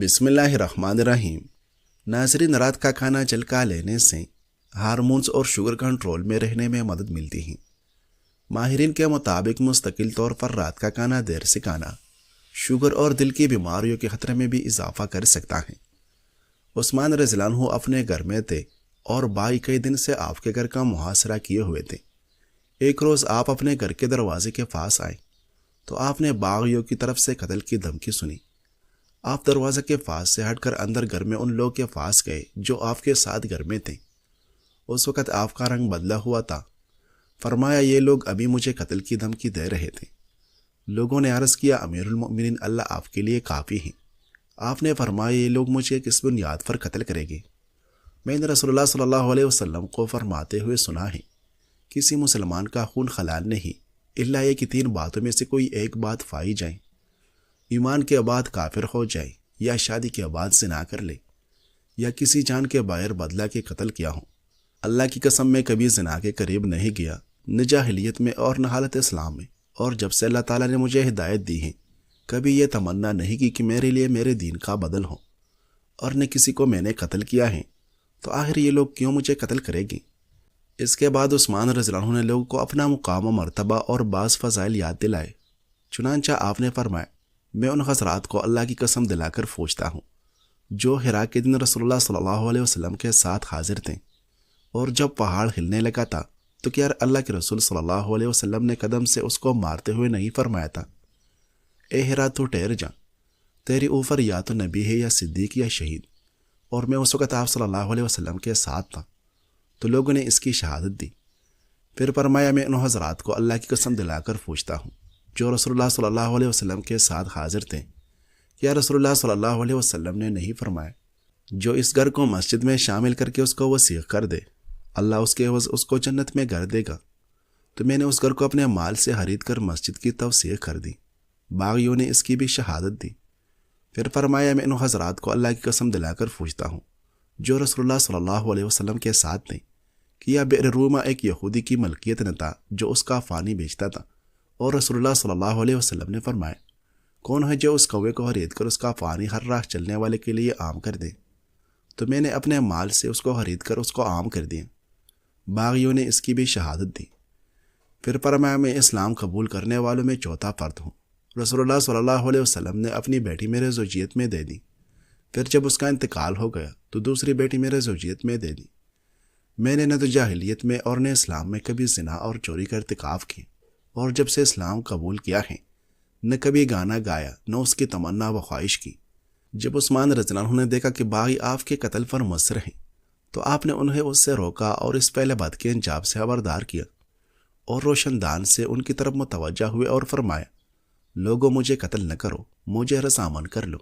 بسم اللہ الرحمن الرحیم۔ ناظرین، رات کا کھانا جلکا لینے سے ہارمونز اور شوگر کنٹرول میں رہنے میں مدد ملتی ہے۔ ماہرین کے مطابق مستقل طور پر رات کا کھانا دیر سے کھانا شوگر اور دل کی بیماریوں کے خطرے میں بھی اضافہ کر سکتا ہے۔ عثمان رضی اللہ عنہ اپنے گھر میں تھے اور بائی کئی دن سے آپ کے گھر کا محاصرہ کیے ہوئے تھے۔ ایک روز آپ اپنے گھر کے دروازے کے پاس آئے تو آپ نے باغیوں کی طرف سے قتل کی دھمکی سنی۔ آپ دروازے کے پاس سے ہٹ کر اندر گھر میں ان لوگوں کے پاس گئے جو آپ کے ساتھ گھر میں تھے۔ اس وقت آپ کا رنگ بدلا ہوا تھا۔ فرمایا، یہ لوگ ابھی مجھے قتل کی دھمکی دے رہے تھے۔ لوگوں نے عرض کیا، امیر المؤمنین، اللہ آپ کے لیے کافی ہے۔ آپ نے فرمایا، یہ لوگ مجھے کس بنیاد پر قتل کریں گے؟ میں نے رسول اللہ صلی اللہ علیہ وسلم کو فرماتے ہوئے سنا ہے، کسی مسلمان کا خون حلال نہیں الا یہ کہ 3 باتوں میں سے کوئی ایک بات پائی جائے: ایمان کے بعد کافر ہو جائے، یا شادی کے بعد زنا کر لے، یا کسی جان کے بغیر بدلہ کے قتل کیا ہو۔ اللہ کی قسم، میں کبھی زنا کے قریب نہیں گیا، نہ جاہلیت میں اور نہ حالت اسلام میں، اور جب سے اللہ تعالیٰ نے مجھے ہدایت دی ہے کبھی یہ تمنا نہیں کی کہ میرے لیے میرے دین کا بدل ہو، اور نہ کسی کو میں نے قتل کیا ہے، تو آخر یہ لوگ کیوں مجھے قتل کرے گی؟ اس کے بعد عثمان رضی اللہ عنہ نے لوگوں کو اپنا مقام و مرتبہ اور بعض فضائل یاد دلائے۔ چنانچہ آپ نے فرمایا، میں ان حضرات کو اللہ کی قسم دلا کر پوچھتا ہوں جو حرا کے دن رسول اللہ صلی اللہ علیہ وسلم کے ساتھ حاضر تھے، اور جب پہاڑ ہلنے لگا تھا تو کیا اللہ کے رسول صلی اللہ علیہ وسلم نے قدم سے اس کو مارتے ہوئے نہیں فرمایا تھا، اے حرا تو ٹھہر جا، تیری اوپر یا تو نبی ہے یا صدیق یا شہید؟ اور میں اس وقت آپ صلی اللہ علیہ وسلم کے ساتھ تھا، تو لوگوں نے اس کی شہادت دی۔ پھر فرمایا، میں ان حضرات کو اللہ کی قسم دلا کر پوچھتا ہوں جو رسول اللہ صلی اللہ علیہ وسلم کے ساتھ حاضر تھے، کیا رسول اللہ صلی اللہ علیہ وسلم نے نہیں فرمایا، جو اس گھر کو مسجد میں شامل کر کے اس کو وسیع کر دے، اللہ اس کے عوض اس کو جنت میں گھر دے گا؟ تو میں نے اس گھر کو اپنے مال سے خرید کر مسجد کی توسیع کر دی۔ باغیوں نے اس کی بھی شہادت دی۔ پھر فرمایا، میں ان حضرات کو اللہ کی قسم دلا کر پوچھتا ہوں جو رسول اللہ صلی اللہ علیہ وسلم کے ساتھ تھے، کیا بئر روما ایک یہودی کی ملکیت نہ تھا جو اس کا پانی بیچتا تھا، اور رسول اللہ صلی اللہ علیہ وسلم نے فرمایا، کون ہے جو اس کوے کو خرید کر اس کا پانی ہر راہ چلنے والے کے لیے عام کر دے؟ تو میں نے اپنے مال سے اس کو خرید کر اس کو عام کر دیا۔ باغیوں نے اس کی بھی شہادت دی۔ پھر فرمایا، میں اسلام قبول کرنے والوں میں چوتھا فرد ہوں۔ رسول اللہ صلی اللہ علیہ وسلم نے اپنی بیٹی میرے زوجیت میں دے دی۔ پھر جب اس کا انتقال ہو گیا تو دوسری بیٹی میرے زوجیت میں دے دی۔ میں نے نہ تو جاہلیت میں اور نہ اسلام میں کبھی زنا اور چوری کا ارتکاب کی، اور جب سے اسلام قبول کیا ہے نہ کبھی گانا گایا نہ اس کی تمنا و خواہش کی۔ جب عثمان رضی اللہ عنہ نے دیکھا کہ باغی آپ کے قتل پر مصر ہیں تو آپ نے انہیں اس سے روکا اور اس پہلے بد کے انجام سے خبردار کیا، اور روشن دان سے ان کی طرف متوجہ ہوئے اور فرمایا، لوگوں، مجھے قتل نہ کرو، مجھے رضامند کر لو۔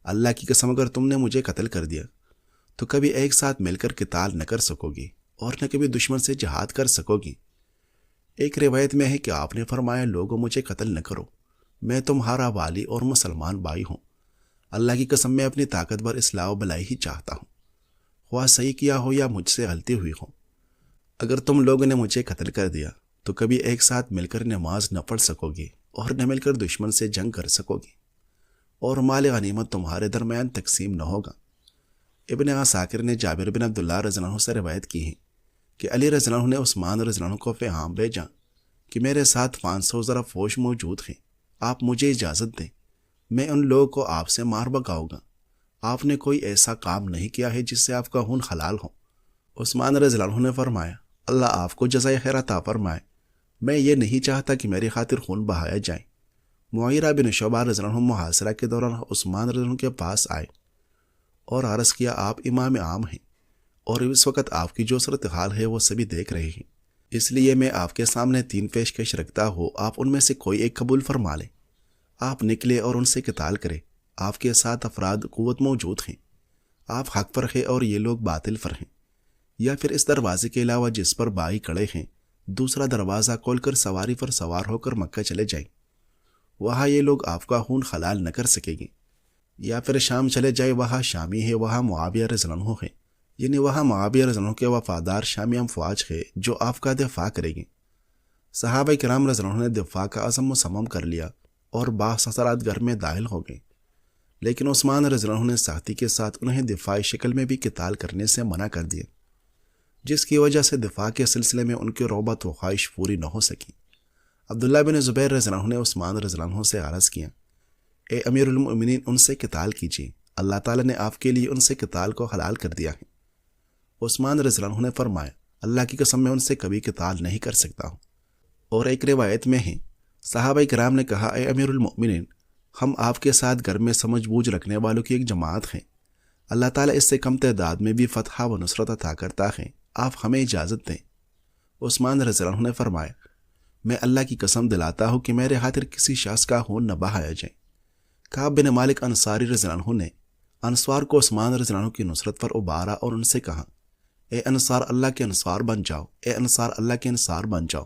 اللہ کی قسم، اگر تم نے مجھے قتل کر دیا تو کبھی ایک ساتھ مل کر قتال نہ کر سکو گی اور نہ کبھی دشمن سے جہاد کر سکو گی۔ ایک روایت میں ہے کہ آپ نے فرمایا، لوگوں، مجھے قتل نہ کرو، میں تمہارا والی اور مسلمان بھائی ہوں۔ اللہ کی قسم، میں اپنی طاقت پر اصلاح و بھلائی ہی چاہتا ہوں، خواہ صحیح کیا ہو یا مجھ سے غلطی ہوئی ہو۔ اگر تم لوگوں نے مجھے قتل کر دیا تو کبھی ایک ساتھ مل کر نماز نہ پڑھ سکو گی اور نہ مل کر دشمن سے جنگ کر سکو گی، اور مال غنیمت تمہارے درمیان تقسیم نہ ہوگا۔ ابن عساکر نے جابر بن عبداللہ رضی اللہ عنہ سے روایت کی ہے کہ علی رضی اللہ عنہ نے عثمان رضی اللہ عنہ کو پیغام بھیجا کہ میرے ساتھ 500 ضرب فوج موجود ہیں، آپ مجھے اجازت دیں، میں ان لوگوں کو آپ سے مار بگاؤں گا۔ آپ نے کوئی ایسا کام نہیں کیا ہے جس سے آپ کا خون حلال ہو۔ عثمان رضی اللہ عنہ نے فرمایا، اللہ آپ کو جزائے خیر عطا فرمائے، میں یہ نہیں چاہتا کہ میری خاطر خون بہایا جائے۔ معیرہ بن شعبہ رضی اللہ عنہ محاصرہ کے دوران عثمان رضی اللہ عنہ کے پاس آئے اور عرض کیا، آپ امام عام ہیں اور اس وقت آپ کی جو صورتحال ہے وہ سبھی دیکھ رہے ہیں، اس لیے میں آپ کے سامنے 3 پیشکش رکھتا ہوں، آپ ان میں سے کوئی ایک قبول فرما لیں۔ آپ نکلے اور ان سے قتال کریں، آپ کے ساتھ افراد قوت موجود ہیں، آپ حق پر ہیں اور یہ لوگ باطل پر ہیں، یا پھر اس دروازے کے علاوہ جس پر بائی کڑے ہیں دوسرا دروازہ کھول کر سواری پر سوار ہو کر مکہ چلے جائیں، وہاں یہ لوگ آپ کا خون حلال نہ کر سکیں گے، یا پھر شام چلے جائے، وہاں شامی ہے، وہاں معاویہ رضی اللہ عنہ ہے، یعنی وہاں معاویہ رضی اللہ عنہ کے وفادار شامی افواج ہے جو آپ کا دفاع کرے گی۔ صحابہ کرام رضی اللہ عنہ نے دفاع کا عزم مصمم کر لیا اور 22 حضرات گھر میں داخل ہو گئے، لیکن عثمان رضی اللہ عنہ نے سختی کے ساتھ انہیں دفاعی شکل میں بھی قتال کرنے سے منع کر دیا، جس کی وجہ سے دفاع کے سلسلے میں ان کی رغبت و خواہش پوری نہ ہو سکی۔ عبداللہ بن زبیر رضی اللہ عنہ نے عثمان رضی اللہ عنہ سے عرض کیا، اے امیر المؤمنین، ان سے قتال کیجیے، اللہ تعالیٰ نے آپ کے لیے ان سے قتال کو حلال کر دیا ہے۔ عثمان رضی اللہ عنہ نے فرمایا، اللہ کی قسم میں ان سے کبھی قتال نہیں کر سکتا ہوں۔ اور ایک روایت میں ہے، صحابہ کرام نے کہا، اے امیر المؤمنین، ہم آپ کے ساتھ گھر میں سمجھ بوجھ رکھنے والوں کی ایک جماعت ہیں، اللہ تعالیٰ اس سے کم تعداد میں بھی فتح و نصرت عطا کرتا ہے، آپ ہمیں اجازت دیں۔ عثمان رضی اللہ عنہ نے فرمایا، میں اللہ کی قسم دلاتا ہوں کہ میرے خاطر کسی شخص کا خون نہ بہایا جائے۔ کعب بن مالک انصاری رضی اللہ عنہ نے انصار کو عثمان رضی اللہ عنہ کی نصرت پر ابھارا اور ان سے کہا، اے انصار، اللہ کے انصار بن جاؤ، اے انصار، اللہ کے انصار بن جاؤ۔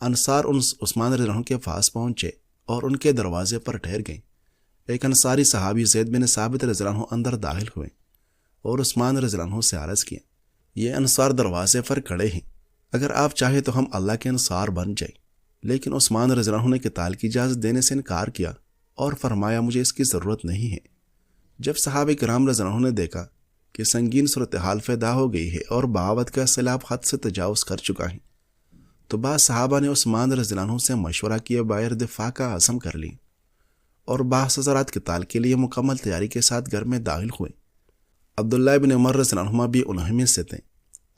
انصار عثمان رضی اللہ عنہ کے پاس پہنچے اور ان کے دروازے پر ٹھہر گئے۔ ایک انصاری صحابی زید بن ثابت رضی اللہ عنہ اندر داخل ہوئے اور عثمان رضی اللہ عنہ سے عرض کیا، یہ انصار دروازے پر کھڑے ہیں، اگر آپ چاہیں تو ہم اللہ کے انصار بن جائیں۔ لیکن عثمان رضی اللہ عنہ نے قتال کی اجازت دینے سے انکار کیا اور فرمایا، مجھے اس کی ضرورت نہیں ہے۔ جب صحابہ کرام رضی اللہ عنہ نے دیکھا کہ سنگین صورتحال پیدا ہو گئی ہے اور بغاوت کا سیلاب حد سے تجاوز کر چکا ہے، تو بعض صحابہ نے عثمان رضی اللہ عنہ سے مشورہ کیے بغیر دفاع کا عزم کر لی اور بعض حضرات قتال کے لیے مکمل تیاری کے ساتھ گھر میں داخل ہوئے۔ عبداللہ بن عمر رضی اللہ عنہ بھی انہیں میں سے تھے۔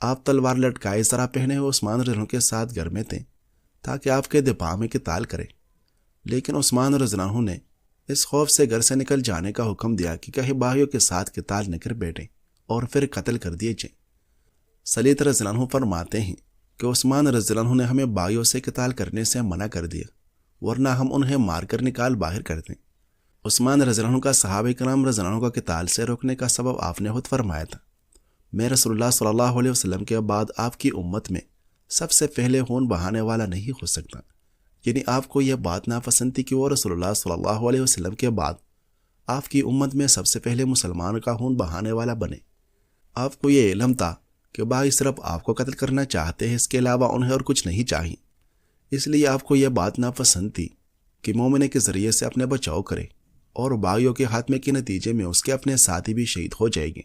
آپ تلوار لٹکائے ذرا پہنے ہوئے عثمان رضی اللہ عنہ کے ساتھ گھر میں تھے تاکہ آپ کے دفاع میں قتال کریں، لیکن عثمان رضی اللہ عنہ نے اس خوف سے گھر سے نکل جانے کا حکم دیا کہ کہیں باغیوں کے ساتھ قتال نہ کر بیٹھیں اور پھر قتل کر دیے جائیں۔ سلیط رضی اللہ عنہ فرماتے ہیں کہ عثمان رضی اللہ عنہ نے ہمیں باغیوں سے قتال کرنے سے منع کر دیا، ورنہ ہم انہیں مار کر نکال باہر کر دیں۔ عثمان رضی اللہ عنہ کا صحابہ کرام رضی اللہ عنہ کا قتال سے روکنے کا سبب آپ نے خود فرمایا تھا، میں رسول اللہ صلی اللہ علیہ وسلم کے بعد آپ کی امت میں سب سے پہلے خون بہانے والا نہیں ہو سکتا۔ یعنی آپ کو یہ بات ناپسند تھی کہ وہ رسول اللہ صلی اللہ علیہ وسلم کے بعد آپ کی امت میں سب سے پہلے مسلمان کا خون بہانے والا بنے۔ آپ کو یہ علم تھا کہ باغی صرف آپ کو قتل کرنا چاہتے ہیں، اس کے علاوہ انہیں اور کچھ نہیں چاہیے، اس لیے آپ کو یہ بات ناپسند تھی کہ مومن کے ذریعے سے اپنے بچاؤ کرے اور باغیوں کے خاتمے کے نتیجے میں اس کے اپنے ساتھی بھی شہید ہو جائیں گے۔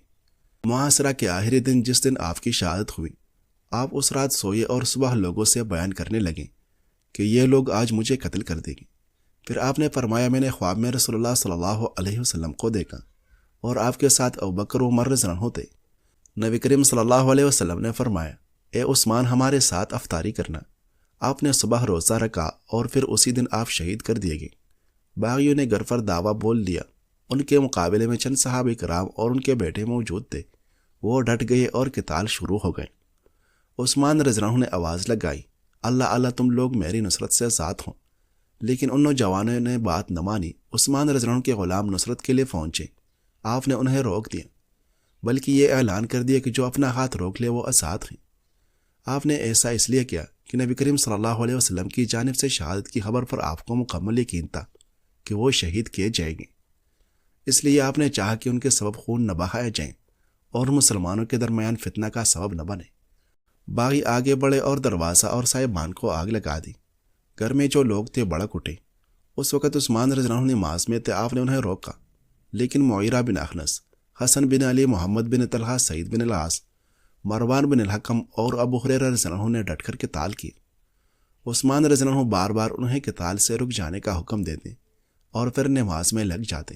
محاصرہ کے آخری دن جس دن آپ کی شہادت ہوئی، آپ اس رات سوئے اور صبح لوگوں سے بیان کرنے لگے کہ یہ لوگ آج مجھے قتل کر دیں گے۔ پھر آپ نے فرمایا، میں نے خواب میں رسول اللہ صلی اللہ علیہ وسلم کو دیکھا اور آپ کے ساتھ ابوبکر و عمر رضی اللہ عنہ تھے۔ نبی کریم صلی اللہ علیہ وسلم نے فرمایا، اے عثمان، ہمارے ساتھ افطاری کرنا۔ آپ نے صبح روزہ رکھا اور پھر اسی دن آپ شہید کر دیے گئے۔ باغیوں نے گھر پر دعویٰ بول دیا۔ ان کے مقابلے میں چند صحابہ کرام اور ان کے بیٹے موجود تھے، وہ ڈٹ گئے اور قتال شروع ہو گئے۔ عثمان رضی اللہ عنہ نے آواز لگائی، اللہ اللہ، تم لوگ میری نصرت سے آزاد ہوں۔ لیکن ان نوجوانوں نے بات نہ مانی۔ عثمان رضی اللہ عنہ کے غلام نصرت کے لیے پہنچے، آپ نے انہیں روک دیا، بلکہ یہ اعلان کر دیا کہ جو اپنا ہاتھ روک لے وہ آزاد ہیں۔ آپ نے ایسا اس لیے کیا کہ نبی کریم صلی اللہ علیہ وسلم کی جانب سے شہادت کی خبر پر آپ کو مکمل یقین تھا کہ وہ شہید کیے جائیں گے، اس لیے آپ نے چاہا کہ ان کے سبب خون نہ بہایا جائیں اور مسلمانوں کے درمیان فتنہ کا سبب نہ بنے۔ باغی آگے بڑھے اور دروازہ اور صاحبان کو آگ لگا دی۔ گھر میں جو لوگ تھے بڑک اٹھے۔ اس وقت عثمان رضی اللہ عنہ نماز میں تھے، آپ نے انہیں روکا، لیکن معیرہ بن اخنس، حسن بن علی، محمد بن طلحہ، سعید بن العاص، مروان بن الحکم اور ابو ہریرہ رضی اللہ عنہ نے ڈٹ کر قتال کیے۔ عثمان رضی اللہ عنہ بار بار انہیں قتال سے رک جانے کا حکم دیتے اور پھر نماز میں لگ جاتے۔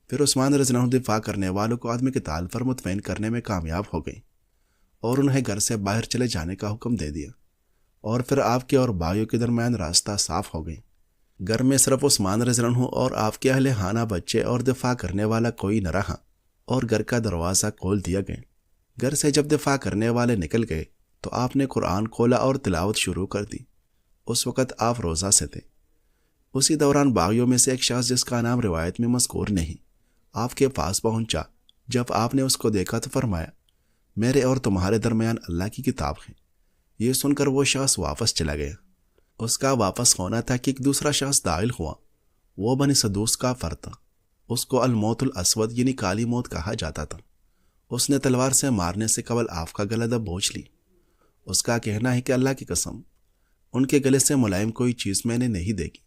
پھر عثمان رضی اللہ عنہ دفاع کرنے والوں کو عدم قتال پر مطمئن کرنے میں کامیاب ہو گئے اور انہیں گھر سے باہر چلے جانے کا حکم دے دیا، اور پھر آپ کے اور باغیوں کے درمیان راستہ صاف ہو گئے۔ گھر میں صرف عثمان رضی اللہ عنہ اور آپ کے اہل خانہ، بچے اور دفاع کرنے والا کوئی نہ رہا، اور گھر کا دروازہ کھول دیا گیا۔ گھر سے جب دفاع کرنے والے نکل گئے تو آپ نے قرآن کھولا اور تلاوت شروع کر دی۔ اس وقت آپ روزہ سے تھے۔ اسی دوران باغیوں میں سے ایک شخص جس کا نام روایت میں مذکور نہیں، آپ کے پاس پہنچا۔ جب آپ نے اس کو دیکھا تو فرمایا، میرے اور تمہارے درمیان اللہ کی کتاب ہے۔ یہ سن کر وہ شخص واپس چلا گیا۔ اس کا واپس ہونا تھا کہ ایک دوسرا شخص داخل ہوا، وہ بنی سدوس کا فرد تھا۔ اس کو الموت الاسود یعنی کالی موت کہا جاتا تھا۔ اس نے تلوار سے مارنے سے قبل آپ کا گلا دبوچ لی۔ اس کا کہنا ہے کہ اللہ کی قسم، ان کے گلے سے ملائم کوئی چیز میں نے نہیں دیکھی۔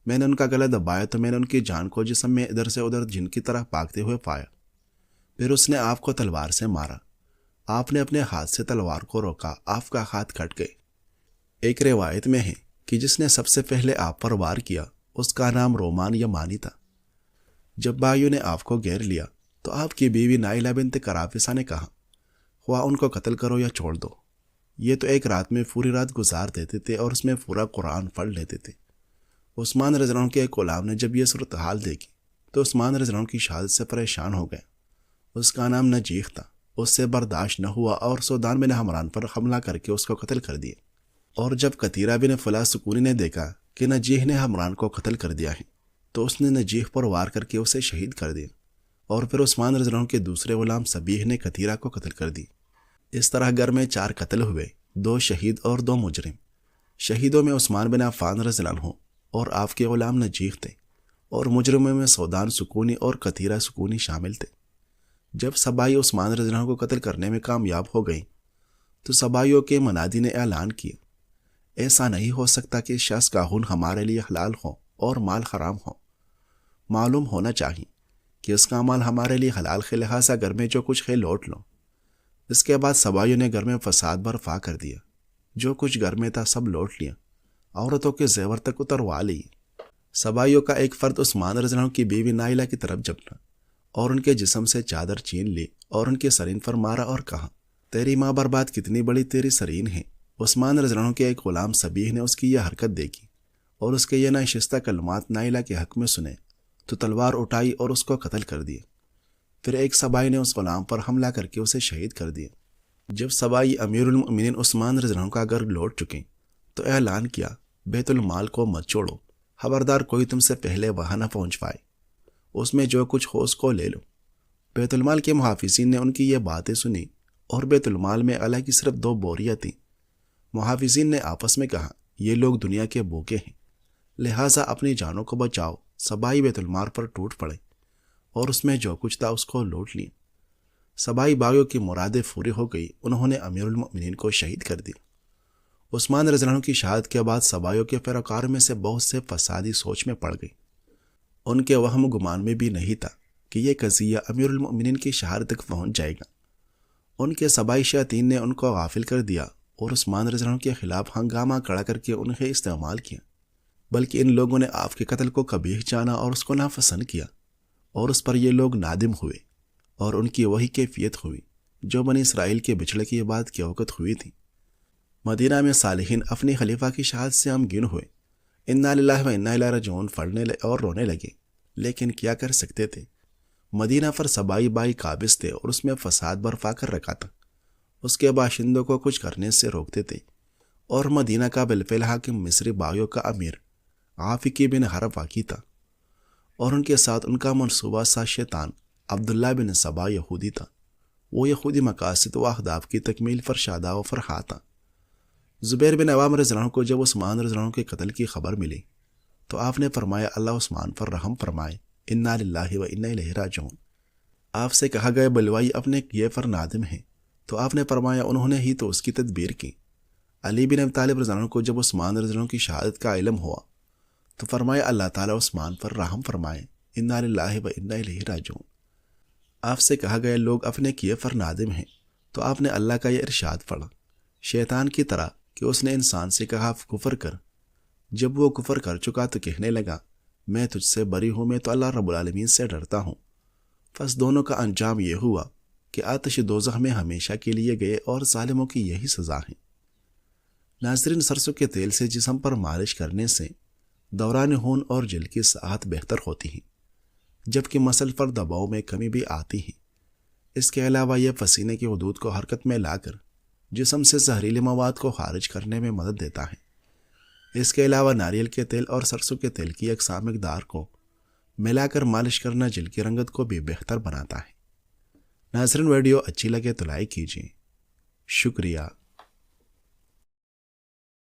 میں نے ان کا گلا دبایا تو میں نے ان کی جان کو جسم میں ادھر سے ادھر جن کی طرح بھاگتے ہوئے پایا۔ پھر اس نے آپ کو تلوار سے مارا۔ آپ نے اپنے ہاتھ سے تلوار کو روکا، آپ کا ہاتھ کٹ گئے۔ ایک روایت میں ہے کہ جس نے سب سے پہلے آپ پر وار کیا اس کا نام رومان یمانی تھا۔ جب بھائیوں نے آپ کو گھیر لیا تو آپ کی بیوی نائلہ بنت قرافصہ نے کہا، خواہ ان کو قتل کرو یا چھوڑ دو۔ یہ تو ایک رات میں پوری رات گزار دیتے تھے اور اس میں پورا قرآن پڑھ لیتے تھے۔ عثمان رضی اللہ عنہ کے ایک غلام نے جب یہ صورتحال دیکھی تو عثمان رضی اللہ عنہ کی شہادت سے پریشان ہو گیا۔ اس کا نام نجیح تھا۔ اس سے برداشت نہ ہوا اور سودان بن حمران پر حملہ کر کے اس کو قتل کر دیا۔ اور جب قطیرہ بن فلاح سکونی نے دیکھا کہ نجیح نے حمران کو قتل کر دیا ہے تو اس نے نجیح پر وار کر کے اسے شہید کر دیا، اور پھر عثمان رضی اللہ عنہ کے دوسرے غلام سبیح نے قطیرہ کو قتل کر دی۔ اس طرح گھر میں 4 قتل ہوئے، 2 شہید اور 2 مجرم۔ شہیدوں میں عثمان بن عفان رضی اللہ عنہ اور آپ کے غلام نجیح تھے، اور مجرموں میں سودان سکونی اور قطیرہ سکونی شامل تھے۔ جب سبائی عثمان رضی اللہ عنہ کو قتل کرنے میں کامیاب ہو گئیں تو سبائیوں کے منادی نے اعلان کیا، ایسا نہیں ہو سکتا کہ شخص کا خون ہمارے لیے حلال ہو اور مال حرام ہو۔ معلوم ہونا چاہیے کہ اس کا مال ہمارے لیے حلال ہے، لہٰذا گھر میں جو کچھ ہے لوٹ لو۔ اس کے بعد سبائیوں نے گھر میں فساد برپا کر دیا، جو کچھ گھر میں تھا سب لوٹ لیا، عورتوں کے زیور تک اتروا لیے۔ سبائیوں کا ایک فرد عثمان رضی اللہ عنہ کی بیوی نائلہ کی طرف جھپٹا اور ان کے جسم سے چادر چھین لی اور ان کے سرین پر مارا اور کہا، تیری ماں برباد کتنی بڑی تیری سرین ہے۔ عثمان رضی اللہ عنہ کے ایک غلام سبیح نے اس کی یہ حرکت دیکھی اور اس کے یہ ناشستہ کلمات نائلہ کے حق میں سنے تو تلوار اٹھائی اور اس کو قتل کر دیا۔ پھر ایک سبائی نے اس غلام پر حملہ کر کے اسے شہید کر دیا۔ جب سبائی امیر المؤمنین عثمان رضی اللہ عنہ کا گھر لوٹ چکے تو اعلان کیا، بیت المال کو مت چھوڑو، خبردار کوئی تم سے پہلے وہاں نہ پہنچ پائے، اس میں جو کچھ ہو اس کو لے لو۔ بیت المال کے محافظین نے ان کی یہ باتیں سنی اور بیت المال میں اللہ کی صرف 2 بوریاں تھیں۔ محافظین نے آپس میں کہا، یہ لوگ دنیا کے بھوکے ہیں، لہٰذا اپنی جانوں کو بچاؤ۔ سبائی بیت المال پر ٹوٹ پڑے اور اس میں جو کچھ تھا اس کو لوٹ لیا۔ سبائی بھائیوں کی مرادیں پوری ہو گئی، انہوں نے امیر المؤمنین کو شہید کر دیا۔ عثمان رضی اللہ عنہ کی شہادت کے بعد سبائیوں کے پیروکاروں میں سے بہت سے فسادی سوچ میں پڑ گئی۔ ان کے وہم گمان میں بھی نہیں تھا کہ یہ قضیہ امیر المؤمنین کی شہادت تک پہنچ جائے گا۔ ان کے سبائی شیاطین نے ان کو غافل کر دیا اور عثمان رضی اللہ عنہ کے خلاف ہنگامہ کھڑا کر کے انہیں استعمال کیا، بلکہ ان لوگوں نے آپ کے قتل کو قبیح جانا اور اس کو ناپسند کیا، اور اس پر یہ لوگ نادم ہوئے، اور ان کی وہی کیفیت ہوئی جو بنی اسرائیل کے بچھڑے کی بعد کے وقت ہوئی تھی۔ مدینہ میں صالحین اپنی خلیفہ کی شہادت سے غمگین ہوئے، انا للہ و انا الیہ راجعون پڑھنے اور رونے لگے، لیکن کیا کر سکتے تھے؟ مدینہ پر سبائی بائی قابض تھے اور اس میں فساد برپا کر رکھا تھا۔ اس کے باشندوں کو کچھ کرنے سے روکتے تھے، اور مدینہ کا بالفعل حاکم مصری بایوں کا امیر عافقی بن حرب واقعی تھا، اور ان کے ساتھ ان کا منصوبہ ساز شیطان عبداللہ بن سبا یہودی تھا۔ وہ یہودی مقاصد و اہداف کی تکمیل پر شادہ و فرحا تھا۔ زبیر بن عوام رضی اللہ عنہ کو جب عثمان رضی اللہ عنہ کے قتل کی خبر ملی تو آپ نے فرمایا، اللہ عثمان پر رحم فرمائے، انا للہ و انا الیہ راجعون۔ آپ سے کہا گیا، بلوائی اپنے کیے پر نادم ہے، تو آپ نے فرمایا، انہوں نے ہی تو اس کی تدبیر کی۔ علی بن ابی طالب رضی اللہ عنہ کو جب عثمان رضی اللہ عنہ کی شہادت کا علم ہوا تو فرمایا، اللہ تعالیٰ عثمان پر رحم فرمائے، انا للہ و انا الیہ راجعون۔ آپ سے کہا گیا، لوگ اپنے کیے پر نادم ہیں، تو آپ نے اللہ کا یہ ارشاد پڑھا، شیطان کی طرح کہ اس نے انسان سے کہا کفر کر۔ جب وہ کفر کر چکا تو کہنے لگا، میں تجھ سے بری ہوں، میں تو اللہ رب العالمین سے ڈرتا ہوں۔ پس دونوں کا انجام یہ ہوا کہ آتش دوزخ میں ہمیشہ کے لیے گئے، اور ظالموں کی یہی سزا ہے۔ ناظرین، سرسوں کے تیل سے جسم پر مالش کرنے سے دوران خون اور جلد کی صحت بہتر ہوتی ہے، جبکہ مسل پر دباؤ میں کمی بھی آتی ہے۔ اس کے علاوہ یہ پسینے کی حدود کو حرکت میں لا کر جسم سے زہریلے مواد کو خارج کرنے میں مدد دیتا ہے۔ اس کے علاوہ ناریل کے تیل اور سرسوں کے تیل کی یکساں مقدار کو ملا کر مالش کرنا جلد کی رنگت کو بھی بہتر بناتا ہے۔ ناظرین، ویڈیو اچھی لگے تو لائک کیجیے۔ شکریہ۔